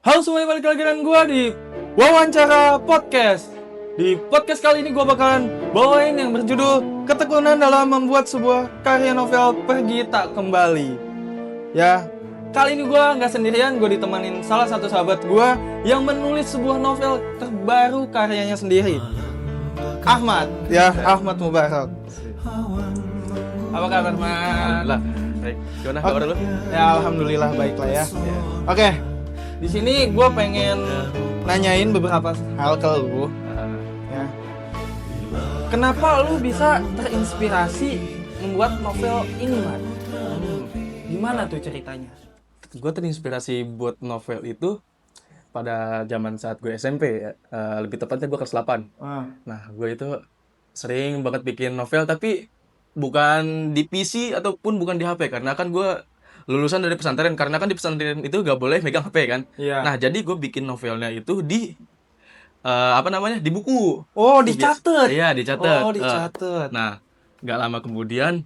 Halo semuanya, balik lagi dengan gue di Wawancara Podcast. Di podcast kali ini gue bakalan bawain yang berjudul Ketekunan dalam membuat sebuah karya novel Pergi Tak Kembali. Ya, kali ini gue nggak sendirian, gue ditemenin salah satu sahabat gue yang menulis sebuah novel terbaru karyanya sendiri, Ahmad. Ya, Ahmad Mubarak. Apa kabar, Mas? Alhamdulillah. Baik. Gimana kabar lu? Ya, alhamdulillah baik lah ya. Oke, di sini gue pengen nanyain beberapa hal ke lu. Ya. Kenapa lu bisa terinspirasi membuat novel ini, Man? Gimana tuh ceritanya? Gue terinspirasi buat novel itu pada zaman saat gue SMP ya. Lebih tepatnya gue kelas 8. Nah, gue itu sering banget bikin novel tapi bukan di PC ataupun bukan di HP karena kan gue lulusan dari pesantren, karena kan di pesantren itu gak boleh megang HP kan. Iya. Nah, jadi gue bikin novelnya itu di di buku. Oh, dicatat. Iya, dicatat. Oh, dicatat. Nah, gak lama kemudian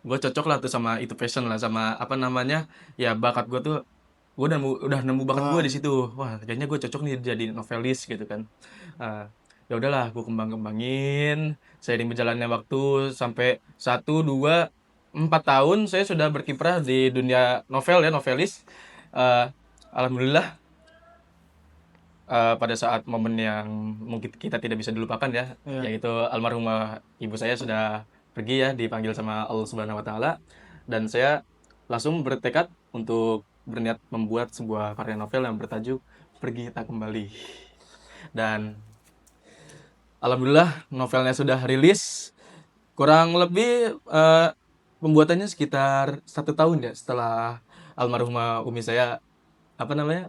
gue cocok lah tuh sama itu, passion lah sama ya bakat gue tuh. Gue udah nemu bakat gue di situ. Wah, kayaknya gue cocok nih jadi novelis gitu kan. Ya udahlah, gue kembangin seiring berjalannya waktu sampai 1, 2, 4 tahun saya sudah berkiprah di dunia novel ya, novelis. Alhamdulillah, pada saat momen yang mungkin kita tidak bisa dilupakan ya, yaitu almarhumah ibu saya sudah pergi ya, dipanggil sama Allah Subhanahu wa taala, dan saya langsung bertekad untuk berniat membuat sebuah karya novel yang bertajuk Pergi Tak Kembali. Dan alhamdulillah novelnya sudah rilis. Kurang lebih pembuatannya sekitar 1 tahun ya setelah almarhumah umi saya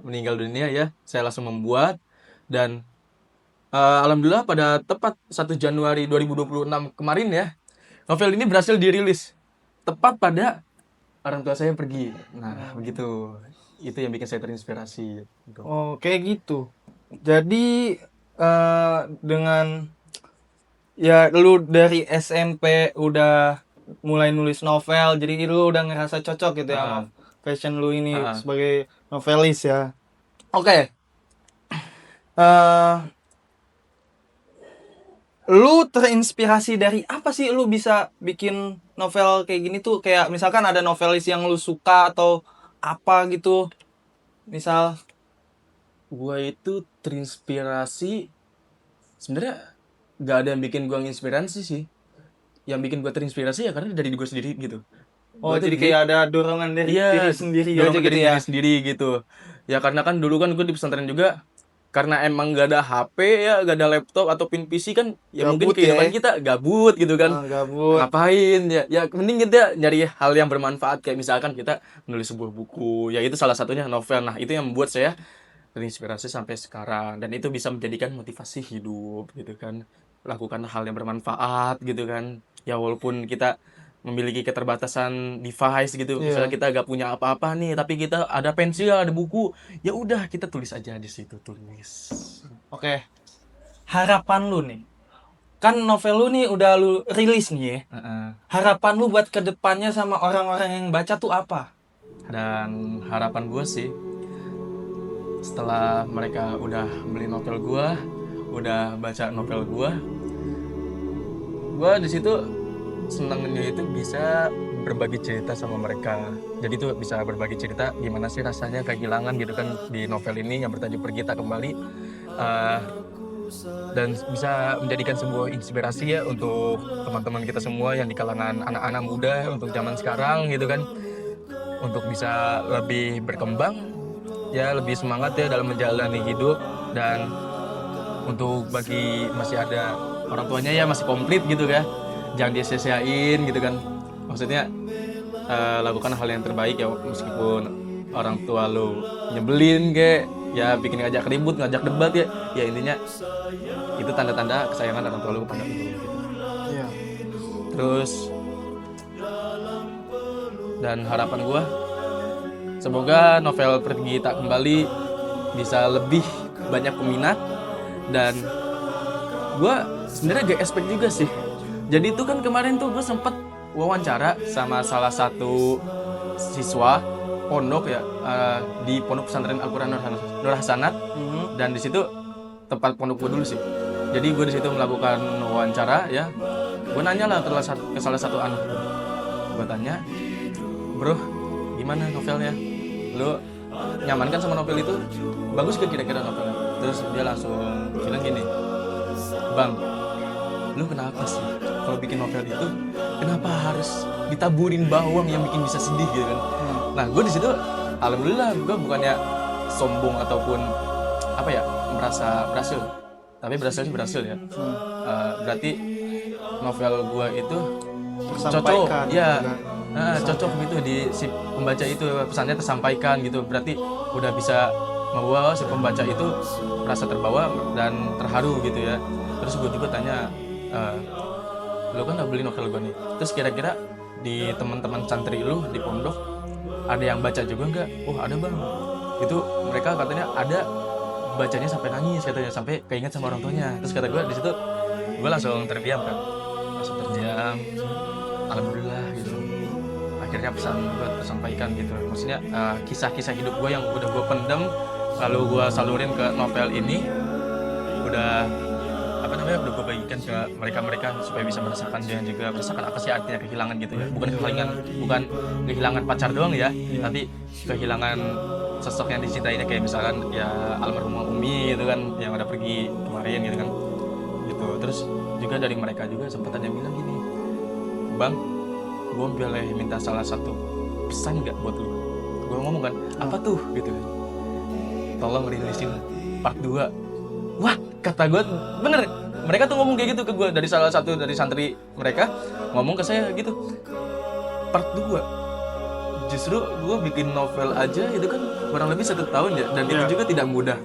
meninggal dunia ya. Saya langsung membuat, dan alhamdulillah pada tepat 1 Januari 2026 kemarin ya, novel ini berhasil dirilis tepat pada orang tua saya pergi. Nah, begitu. Itu yang bikin saya terinspirasi. Oh, kayak gitu. Jadi dengan ya lu dari SMP udah mulai nulis novel, jadi lu udah ngerasa cocok gitu ya sama fashion lu ini sebagai novelis ya. Oke. Lu terinspirasi dari apa sih lu bisa bikin novel kayak gini tuh? Kayak misalkan ada novelis yang lu suka atau apa gitu. Misal Gue itu terinspirasi, sebenarnya gak ada yang bikin gue nginspirasi sih. Yang bikin gue terinspirasi ya karena dari gue sendiri gitu. oh, Gua tuh jadi kayak ada dorongan dari diri sendiri aja dorongan gitu dari ya. diri sendiri gitu. Ya karena kan dulu kan gue di pesantren juga, karena emang gak ada HP ya, gak ada laptop atau pin PC kan, ya mungkin Gabut kehidupan ya. kita gabut gitu kan. Gabut. Ngapain ya? Ya mending kita nyari hal yang bermanfaat, kayak misalkan kita menulis sebuah buku. Ya itu salah satunya novel. Nah, itu yang membuat saya terinspirasi sampai sekarang, dan itu bisa menjadikan motivasi hidup gitu kan. Lakukan hal yang bermanfaat gitu kan. Ya walaupun kita memiliki keterbatasan device gitu. Misalnya kita gak punya apa-apa nih, tapi kita ada pensil, ada buku, ya udah kita tulis aja di situ, tulis. Oke. Harapan lu nih. Kan novel lu nih udah lu rilis nih ya. Harapan lu buat kedepannya sama orang-orang yang baca tuh apa? Dan harapan gue sih, setelah mereka udah beli novel gue, udah baca novel gue di situ senangnya itu bisa berbagi cerita sama mereka. Jadi tuh bisa berbagi cerita gimana sih rasanya kehilangan gitu kan di novel ini yang bertajuk Pergi Tak Kembali. Dan bisa menjadikan sebuah inspirasi ya untuk teman-teman kita semua yang di kalangan anak-anak muda untuk zaman sekarang gitu kan, untuk bisa lebih berkembang ya, lebih semangat ya dalam menjalani hidup. Dan untuk bagi masih ada orang tuanya ya masih komplit gitu ya, jangan disia-siain gitu kan. Maksudnya lakukan hal yang terbaik ya, meskipun orang tua lu nyebelin kayak ya, bikin ngajak ribut, ngajak debat ya intinya itu tanda-tanda kesayangan orang tua lu kepada lu gitu. Iya. Terus, dan harapan gue, semoga novel Pergi Tak Kembali bisa lebih banyak peminat. Dan gue sebenarnya gak expect juga sih. Jadi itu kan kemarin tuh gue sempet wawancara sama salah satu siswa pondok ya, di pondok pesantren Al-Quran Nur Nur Hasanat, dan di situ tempat pondok gue dulu sih. Jadi gue di situ melakukan wawancara ya. Gue nanya lah ke salah satu anak. Gue tanya, bro, gimana novelnya? Lu nyaman kan sama novel itu? Bagus gak kira-kira novelnya? Terus dia langsung bilang gini, bang, lu kenapa sih kalau bikin novel itu kenapa harus ditaburin bawang yang bikin bisa sedih gitu kan? Nah gue di situ alhamdulillah gue bukannya sombong ataupun apa ya merasa berhasil, tapi berhasil ya. Berarti novel gue itu cocok ya, cocok gitu di si pembaca itu, pesannya tersampaikan gitu, berarti udah bisa membawa si pembaca itu merasa terbawa dan terharu gitu ya. Terus gue juga tanya, lo kan udah beli novel gue nih, terus kira-kira di teman-teman santri lu di pondok ada yang baca juga nggak? Oh ada bang, itu mereka katanya ada bacanya sampai nangis katanya, sampai keinget sama orang tuanya. Terus kata gue di situ gue langsung terdiam kan, alhamdulillah gitu, akhirnya pesan gue tersampaikan gitu. Maksudnya kisah-kisah hidup gue yang udah gue pendem lalu gue salurin ke novel ini, udah udah gue bagikan ke mereka supaya bisa merasakan, dan juga merasakan apa sih artinya kehilangan gitu ya. Bukan kehilangan pacar doang ya, tapi kehilangan sosok yang dicintainya, kayak misalkan ya almarhumah Umi gitu kan, yang udah pergi kemarin gitu kan gitu. Terus juga dari mereka juga sempat ada yang bilang gini, bang, gue boleh minta salah satu pesan nggak buat lu? Gue ngomong kan, apa tuh gitu kan, tolong rilisin part 2. Wah, kata gue bener, mereka tuh ngomong kayak gitu ke gue, dari salah satu dari santri mereka ngomong ke saya gitu, part 2. Justru gue bikin novel aja itu kan kurang lebih 1 tahun ya, dan itu juga tidak mudah.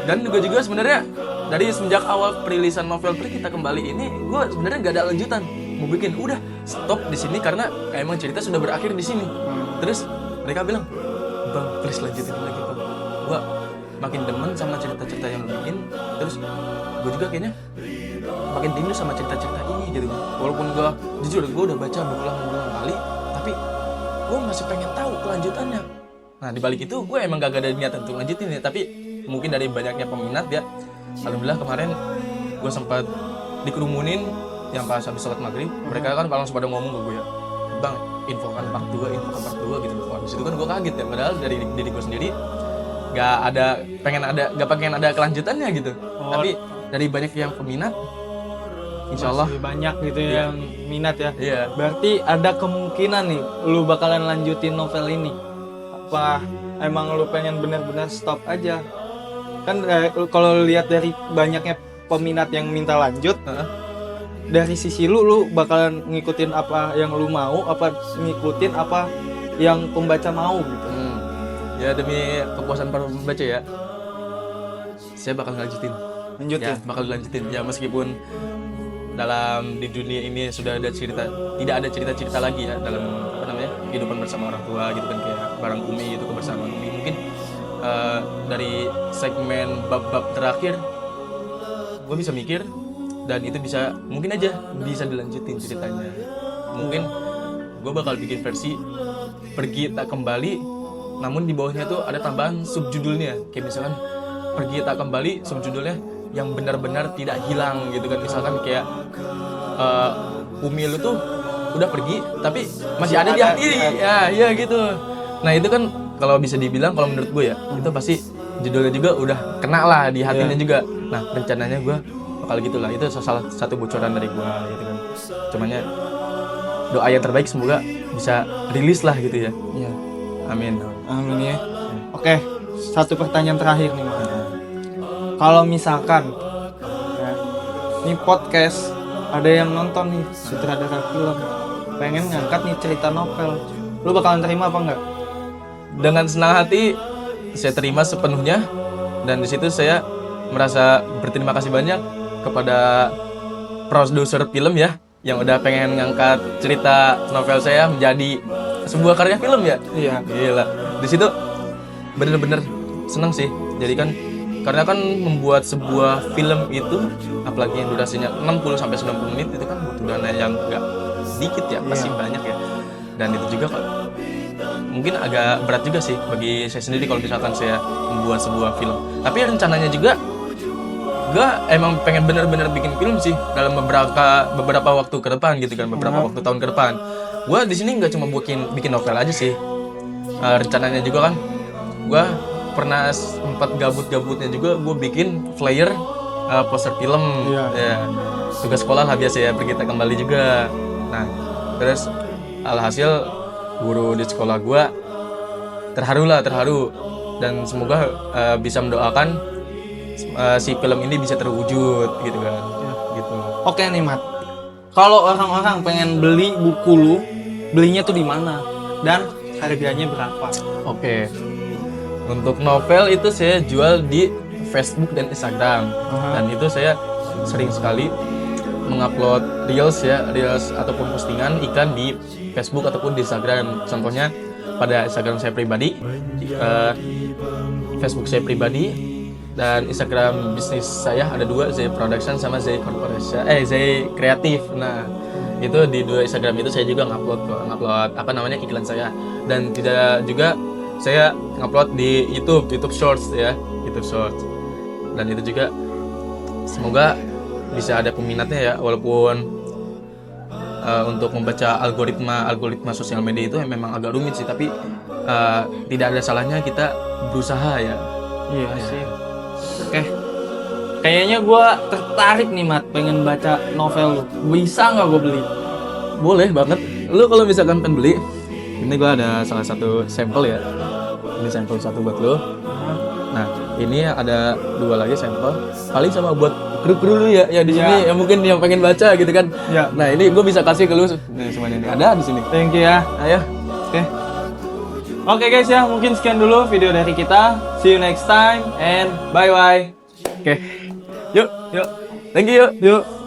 Dan juga sebenarnya dari semenjak awal perilisan novel Pergi Tak Kembali ini, gue sebenarnya gak ada lanjutan mau bikin, udah stop di sini karena emang cerita sudah berakhir di sini. Terus mereka bilang, bang please lanjutin lagi bang, gue makin demen sama cerita-cerita yang lo bikin. Terus gue juga kayaknya makin rindu sama cerita-cerita ini gitu. Walaupun gue jujur gue udah baca berulang-ulang kali, tapi gue masih pengen tahu kelanjutannya. Nah dibalik itu gue emang gak ada niatan untuk lanjutin ya, tapi mungkin dari banyaknya peminat ya, alhamdulillah kemarin gue sempat dikerumunin yang pas habis sholat maghrib. Mereka kan langsung pada ngomong ke gue ya, bang infokan part 2 gitu. Habis itu kan gue kaget ya, padahal dari diri gue sendiri gak pengen ada kelanjutannya gitu. Tapi dari banyak yang peminat, insyaallah masih banyak gitu yang minat ya. Iya. Berarti ada kemungkinan nih lu bakalan lanjutin novel ini. Apa emang lu pengen benar-benar stop aja? Kan kalau lihat dari banyaknya peminat yang minta lanjut, dari sisi lu bakalan ngikutin apa yang lu mau, apa ngikutin apa yang pembaca mau gitu. Ya demi kepuasan para pembaca ya, saya bakal lanjutin. Ya, bakal lanjutin. Ya meskipun dalam di dunia ini sudah ada tidak ada cerita-cerita lagi ya dalam kehidupan bersama orang tua gitu kan, kayak bareng Umi itu, kebersamaan Umi. Mungkin dari segmen bab-bab terakhir gue bisa mikir, dan itu mungkin aja bisa dilanjutin ceritanya. Mungkin gue bakal bikin versi Pergi Tak Kembali, namun di bawahnya tuh ada tambahan subjudulnya, kayak misalkan Pergi Tak Kembali, subjudulnya yang benar-benar tidak hilang gitu kan. Misalkan kayak Umi lu tuh udah pergi tapi masih ada di hati ya gitu. Nah itu kan kalau bisa dibilang, kalau menurut gue ya, itu pasti judulnya juga udah kena lah di hatinya juga. Nah rencananya gue bakal gitulah, itu salah satu bocoran dari gue gitu kan. Cumannya doa yang terbaik semoga bisa rilis lah gitu ya. Iya. Amin ya. Oke, satu pertanyaan terakhir nih. Kalau misalkan ya, ini podcast ada yang nonton nih, sutradara film, pengen ngangkat nih cerita novel, lu bakalan terima apa enggak? Dengan senang hati saya terima sepenuhnya, dan di situ saya merasa berterima kasih banyak kepada produser film ya, yang udah pengen ngangkat cerita novel saya menjadi sebuah karya film ya. Iya. Gila. Di situ bener-bener seneng sih. Jadi kan karena kan membuat sebuah film itu, apalagi yang durasinya 60 sampai 90 menit, itu kan butuh dana yang enggak sedikit ya, pasti banyak ya. Dan itu juga mungkin agak berat juga sih bagi saya sendiri kalau misalkan saya membuat sebuah film. Tapi rencananya juga gue emang pengen bener-bener bikin film sih dalam beberapa waktu ke depan gitu kan, beberapa waktu tahun ke depan. Gue di sini nggak cuma bikin novel aja sih. Rencananya juga kan gue pernah sempat gabut-gabutnya juga gue bikin flyer poster film. Ya, tugas sekolah lah biasa ya, Pergi Tak Kembali juga. Nah terus alhasil guru di sekolah gue terharu, dan semoga bisa mendoakan si film ini bisa terwujud gitu kan. Gitu. Oke nih Mat, kalau orang-orang pengen beli buku lu, belinya tuh di mana dan harganya berapa? Oke. Untuk novel itu saya jual di Facebook dan Instagram. Dan itu saya sering sekali mengupload reels ataupun postingan iklan di Facebook ataupun di Instagram. Contohnya pada Instagram saya pribadi, Facebook saya pribadi, dan Instagram bisnis saya ada 2, Zay Production sama Zay Corporation, Zay Kreatif. Nah, itu di 2 Instagram itu saya juga ngupload iklan saya. Dan tidak juga saya ngupload di YouTube Shorts ya, YouTube Shorts. Dan itu juga semoga bisa ada peminatnya ya, walaupun untuk membaca algoritma sosial media itu memang agak rumit sih, tapi tidak ada salahnya kita berusaha ya. Iya sih. Oke, kayaknya gue tertarik nih Mat, pengen baca novel lu. Bisa nggak gue beli? Boleh banget. Lu kalau misalkan pengen beli, ini gue ada salah satu sampel ya. Ini sampel 1 buat lu. Nah, ini ada 2 lagi sampel. Paling sama buat kru-kru lu ya di sini yang mungkin yang pengen baca gitu kan. Ya. Nah, ini gue bisa kasih ke lu. Nih semuanya ini ada di sini. Thank you ya. Ayo. Oke guys ya, mungkin sekian dulu video dari kita. See you next time and bye-bye. Oke. Yuk. Thank you. Yuk.